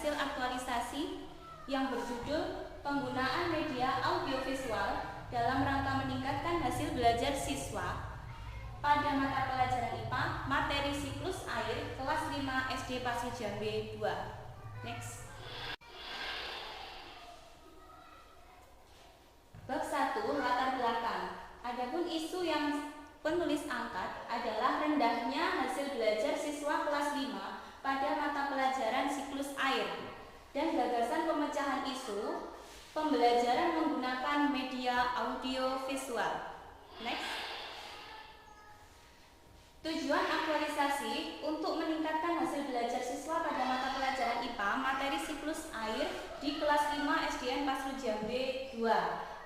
hasil aktualisasi yang berjudul Penggunaan Media Audiovisual dalam rangka meningkatkan hasil belajar siswa pada mata pelajaran IPA materi siklus air kelas 5 SD Pasru Jambe 2. Next. Bab 1 latar belakang. Adapun isu yang penulis angkat adalah rendahnya hasil belajar siswa kelas 5 pada mata pelajaran siklus air dan gagasan pemecahan isu pembelajaran menggunakan media audio visual. Next. Tujuan aktualisasi untuk meningkatkan hasil belajar siswa pada mata pelajaran IPA materi siklus air di kelas 5 SDN Pasru Jambe 2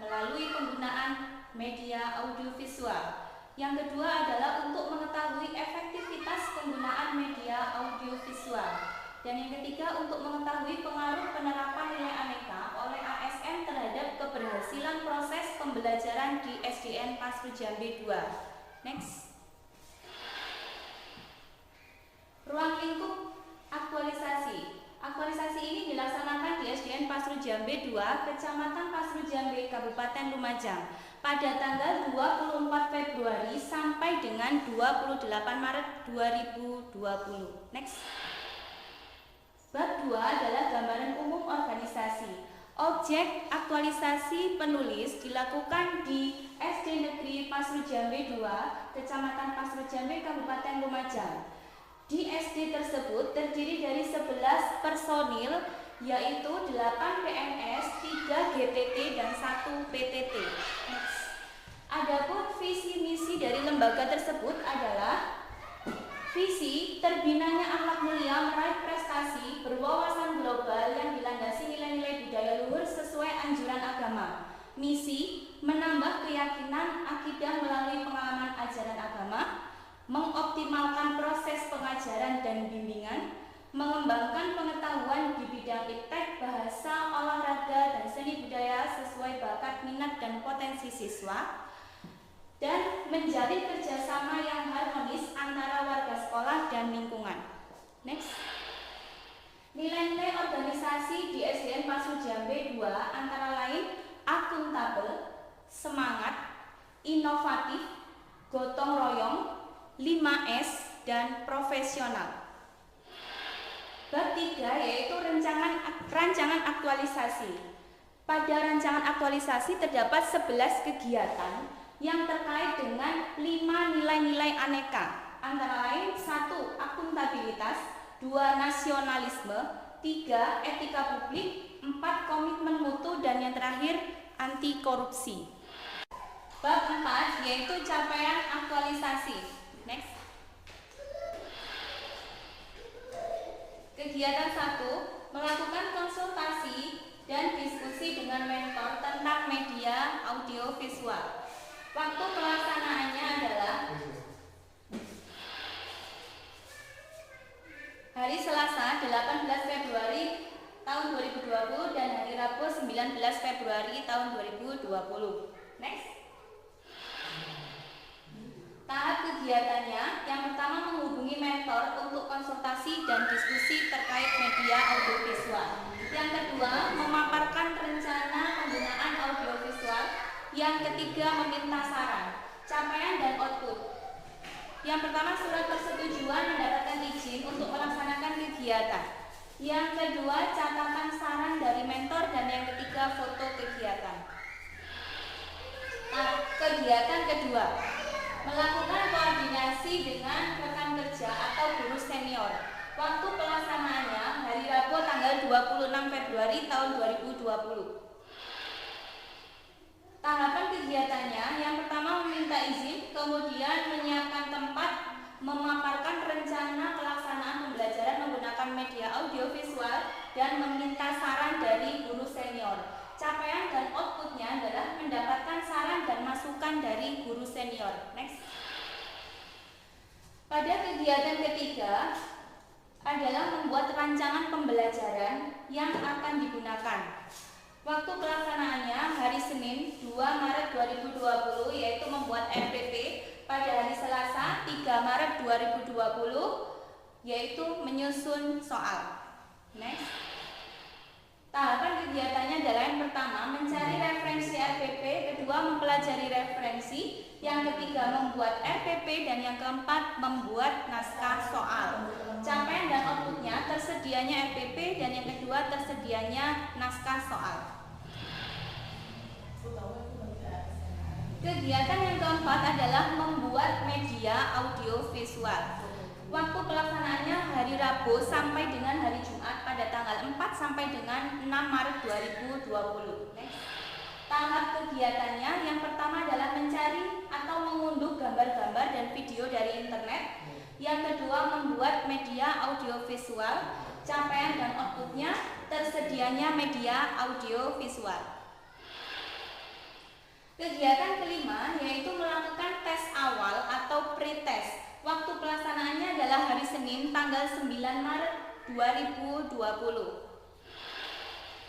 melalui penggunaan media audiovisual. Yang kedua adalah untuk mengetahui efektivitas penggunaan media audiovisual. Dan yang ketiga untuk mengetahui pengaruh penerapan nilai aneka oleh ASN terhadap keberhasilan proses pembelajaran di SDN Pasru Jambe 2. Next. Ruang lingkup aktualisasi. Aktualisasi ini dilaksanakan di SDN Pasru Jambe 2, Kecamatan Pasru Jambe, Kabupaten Lumajang pada tanggal 24 Februari sampai dengan 28 Maret 2020. Next. Bab 2 adalah gambaran umum organisasi. Objek aktualisasi penulis dilakukan di SD Negeri Pasru Jambe 2, Kecamatan Pasru Jambe, Kabupaten Lumajang. Di SD tersebut terdiri dari 11 personil, yaitu 8 PNS, 3 GTT, dan 1 PTT. Adapun visi misi dari lembaga tersebut adalah visi terbinanya akhlak mulia meraih prestasi berwawasan global yang dilandasi nilai-nilai budaya luhur sesuai anjuran agama. Misi menambah keyakinan akidah melalui pengalaman ajaran agama, mengoptimalkan proses pengajaran dan bimbingan, mengembangkan pengetahuan di bidang iptek, bahasa, olahraga, dan seni budaya sesuai bakat, minat, dan potensi siswa, dan menjalin kerjasama yang harmonis antara warga sekolah dan lingkungan. Next. Nilai-nilai organisasi di SDN Pasru Jambe 2 antara lain akuntabel, semangat, inovatif, gotong royong, 5S, dan profesional. Bab 3 yaitu rancangan aktualisasi. Pada rancangan aktualisasi terdapat 11 kegiatan yang terkait dengan 5 nilai-nilai aneka. Antara lain 1. Akuntabilitas, 2. Nasionalisme, 3. Etika publik, 4. Komitmen mutu, dan yang terakhir anti korupsi. Bab 4 yaitu capaian aktualisasi. Next. Kegiatan 1, melakukan konsultasi dan diskusi dengan mentor tentang media audio visual. Waktu pelaksanaannya adalah hari Selasa 18 Februari tahun 2020 dan hari Rabu 19 Februari tahun 2020. Next. Tahap kegiatannya, yang pertama menghubungi mentor untuk konsultasi dan diskusi terkait media audiovisual. Yang kedua, memaparkan rencana penggunaan audiovisual. Yang ketiga, meminta saran, capaian dan output. Yang pertama, surat persetujuan mendapatkan izin untuk melaksanakan kegiatan. Yang kedua, catatan saran dari mentor, dan yang ketiga, foto kegiatan. Kegiatan kedua, melakukan koordinasi dengan rekan kerja atau guru senior. Waktu pelaksanaannya hari Rabu tanggal 26 Februari tahun 2020. Tahapan kegiatannya, yang pertama meminta izin, kemudian menyiapkan tempat, memaparkan rencana pelaksanaan pembelajaran menggunakan media audiovisual, dan meminta saran dari guru senior. Capaian dan outputnya adalah mendapatkan saran dan masukan dari guru senior. Next. Pada kegiatan ketiga adalah membuat rancangan pembelajaran yang akan digunakan. Waktu pelaksanaannya hari Senin 2 Maret 2020 yaitu membuat RPP. Pada hari Selasa 3 Maret 2020 yaitu menyusun soal. Next. kedua mempelajari referensi, yang ketiga membuat RPP, dan yang keempat membuat naskah soal. Capaian dan outputnya tersedianya RPP, dan yang kedua tersedianya naskah soal. Kegiatan yang keempat adalah membuat media audio visual. Waktu pelaksanaannya hari Rabu sampai dengan hari Jumat pada tanggal 4 sampai dengan 6 Maret 2020. Tahap kegiatannya yang pertama adalah mencari atau mengunduh gambar-gambar dan video dari internet. Yang kedua membuat media audio visual. Capaian dan outputnya tersedianya media audio visual. Kegiatan kelima yaitu melakukan tes awal atau pre-test. Waktu pelaksanaannya adalah hari Senin tanggal 9 Maret 2020.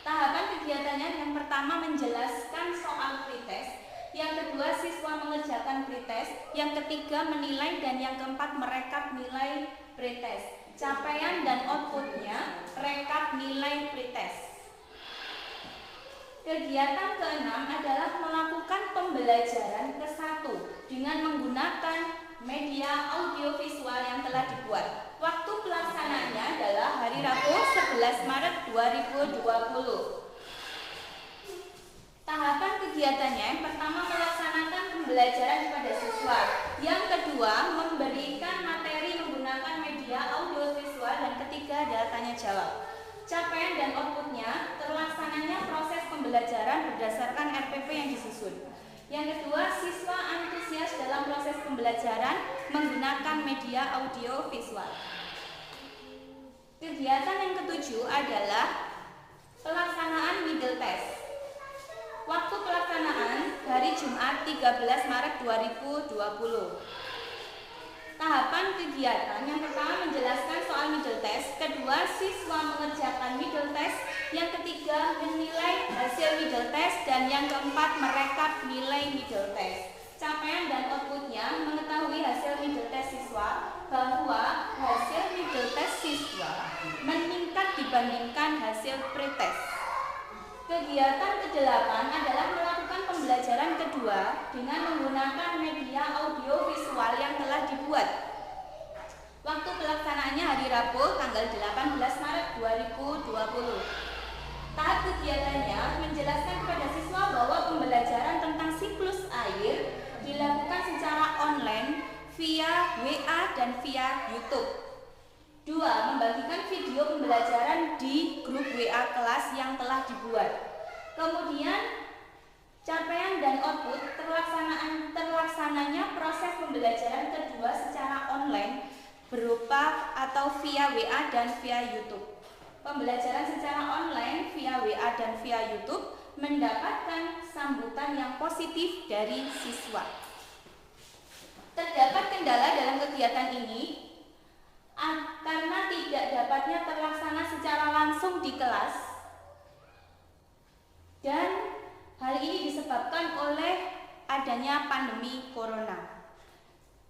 Tahapan kegiatannya yang pertama menjelaskan soal pretest, yang kedua siswa mengerjakan pretest, yang ketiga menilai, dan yang keempat merekap nilai pretest. Capaian dan outputnya rekap nilai pretest. Kegiatan keenam adalah melakukan pembelajaran ke-1 dengan menggunakan media audio visual yang telah dibuat. Waktu pelaksanaannya adalah hari Rabu 11 Maret 2020. Tahapan kegiatannya yang pertama melaksanakan pembelajaran kepada siswa. Yang kedua memberikan materi menggunakan media audio visual, dan ketiga adalah tanya jawab. Capaian dan outputnya terlaksananya proses pembelajaran berdasarkan RPP yang disusun. Yang kedua, siswa antusias dalam proses pembelajaran menggunakan media audio visual. Kegiatan yang ketujuh adalah pelaksanaan middle test. Waktu pelaksanaan hari Jumat 13 Maret 2020. Tahapan kegiatan yang pertama menjelaskan soal middle test, kedua siswa mengerjakan middle test, yang ketiga menilai hasil middle test, dan yang keempat merekap nilai middle test. Capaian dan outputnya mengetahui hasil middle test siswa, bahwa hasil middle test siswa meningkat dibandingkan hasil pretest. Kegiatan ke-8 adalah melakukan pembelajaran kedua dengan menggunakan media audio visual yang telah dibuat. Waktu pelaksanaannya hari Rabu tanggal 18 Maret 2020. Tahap kegiatannya menjelaskan kepada siswa bahwa pembelajaran tentang siklus air dilakukan secara online via WA dan via YouTube. 2. Membagikan video pembelajaran di grup WA kelas yang telah dibuat. Kemudian capaian dan output terlaksananya proses pembelajaran kedua secara online berupa atau via WA dan via YouTube. Pembelajaran secara online via WA dan via YouTube mendapatkan sambutan yang positif dari siswa. Terdapat kendala dalam kegiatan ini karena tidak dapatnya terlaksana secara langsung di kelas, dan hal ini disebabkan oleh adanya pandemi corona,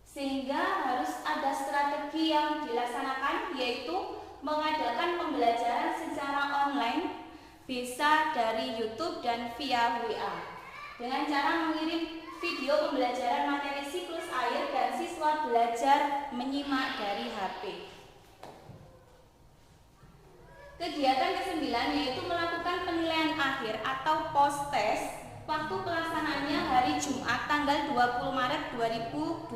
sehingga harus ada strategi yang dilaksanakan, yaitu mengadakan pembelajaran secara online, bisa dari YouTube dan via WA, dengan cara mengirim video pembelajaran materi siklus air dan siswa belajar menyimak dari HP. Kegiatan ke-9 yaitu melakukan penilaian akhir atau post test. Waktu pelaksanaannya hari Jumat tanggal 20 Maret 2020.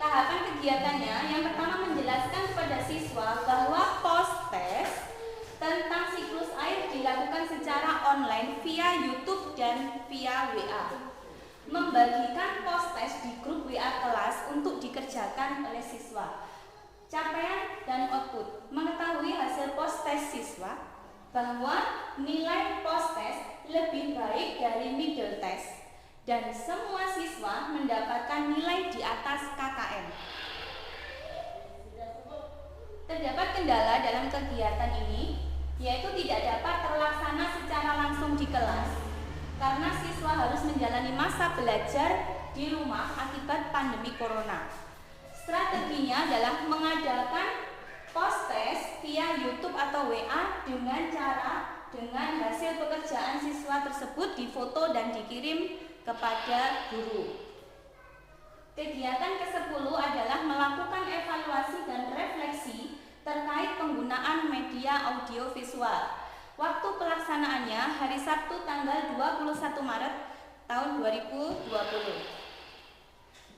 Tahapan kegiatannya yang pertama menjelaskan kepada siswa bahwa post test tentang siklus air dilakukan secara online via YouTube dan via WA. Membagikan post test di grup WA kelas untuk dikerjakan oleh siswa. Capaian dan output: mengetahui hasil post test siswa, bahwa nilai post test lebih baik dari middle test, dan semua siswa mendapatkan nilai di atas KKM. Terdapat kendala dalam kegiatan ini, yaitu tidak dapat terlaksana secara langsung di kelas karena siswa harus menjalani masa belajar di rumah akibat pandemi corona. Strateginya adalah mengadakan post test via YouTube atau WA dengan cara dengan hasil pekerjaan siswa tersebut difoto dan dikirim kepada guru. Kegiatan ke-10 adalah melakukan evaluasi dan refleksi terkait penggunaan media audiovisual. Waktu pelaksanaannya hari Sabtu tanggal 21 Maret tahun 2020.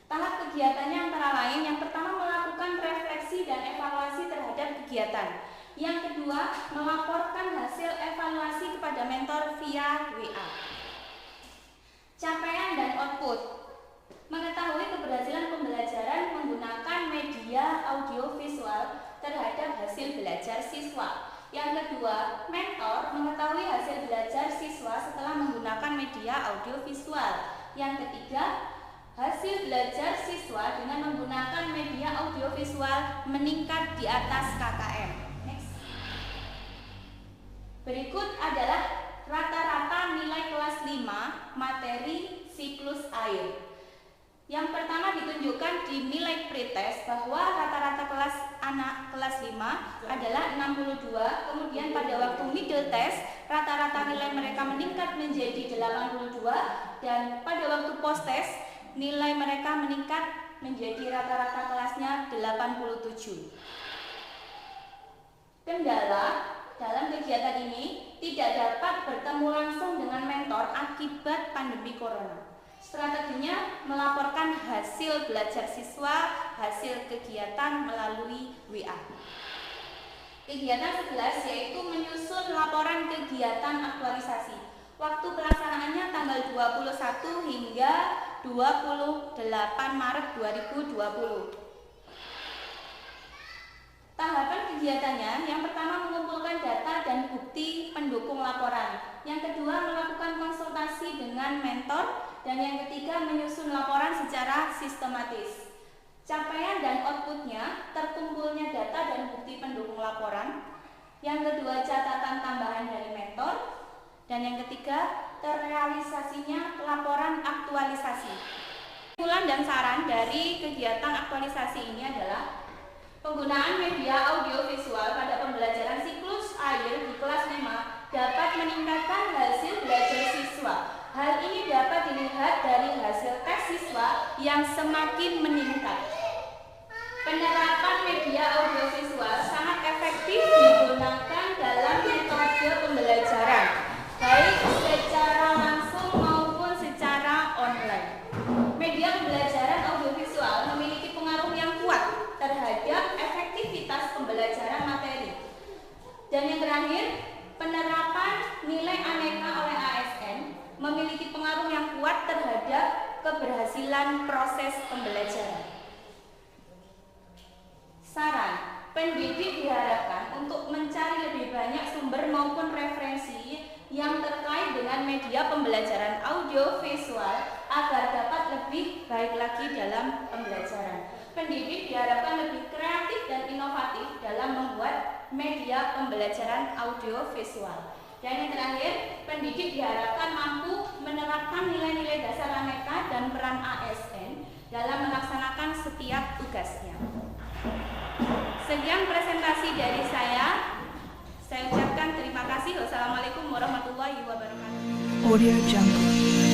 Tahap kegiatannya antara lain yang pertama melakukan refleksi dan evaluasi terhadap kegiatan. Yang kedua, melaporkan hasil evaluasi kepada mentor via WA. Capaian dan output. Mengetahui keberhasilan pembelajaran menggunakan media audiovisual terhadap hasil belajar siswa. Yang kedua, mentor mengetahui hasil belajar siswa setelah menggunakan media audiovisual. Yang ketiga, hasil belajar siswa dengan menggunakan media audiovisual meningkat di atas KKM. Next. Berikut adalah rata-rata nilai kelas 5 materi siklus air. Yang pertama ditunjukkan di nilai pretest bahwa rata-rata kelas anak kelas 5 adalah 62, kemudian pada waktu middle test rata-rata nilai mereka meningkat menjadi 82 dan pada waktu post test nilai mereka meningkat menjadi rata-rata kelasnya 87. Kendala dalam kegiatan ini tidak dapat bertemu langsung dengan mentor akibat pandemi corona. Strateginya melaporkan hasil belajar siswa, hasil kegiatan melalui WA. Kegiatan 11 yaitu menyusun laporan kegiatan aktualisasi. Waktu pelaksanaannya tanggal 21 hingga 28 Maret 2020. Tahapan kegiatannya, yang pertama mengumpulkan data dan bukti pendukung laporan. Yang kedua melakukan konsultasi dengan mentor. Dan yang ketiga menyusun laporan secara sistematis. Capaian dan outputnya, terkumpulnya data dan bukti pendukung laporan. Yang kedua catatan tambahan dari mentor. Dan yang ketiga terrealisasinya laporan aktualisasi. Kesimpulan dan saran dari kegiatan aktualisasi ini adalah penggunaan media audiovisual pada pembelajaran siklus air di kelas 5 dapat meningkatkan hasil belajar siswa. Hal ini dapat dilihat dari hasil tes siswa yang semakin meningkat. Penerapan media audiovisual sangat efektif digunakan dalam metode pembelajaran, baik secara langsung maupun secara online. Media pembelajaran audiovisual memiliki pengaruh yang kuat terhadap efektivitas pembelajaran materi. Dan yang terakhir, penerapan nilai aneka oleh ASN memiliki pengaruh yang kuat terhadap keberhasilan proses pembelajaran. Saran, pendidik diharapkan untuk mencari lebih banyak sumber maupun referensi yang terkait dengan media pembelajaran audiovisual agar dapat lebih baik lagi dalam pembelajaran. Pendidik diharapkan lebih kreatif dan inovatif dalam membuat media pembelajaran audiovisual. Dan yang terakhir, pendidik diharapkan mampu menerapkan nilai-nilai dasar aneka dan peran ASN dalam melaksanakan setiap tugasnya. Sekian presentasi dari saya. Saya ucapkan terima kasih. Wassalamualaikum warahmatullahi wabarakatuh. Audio Jungle.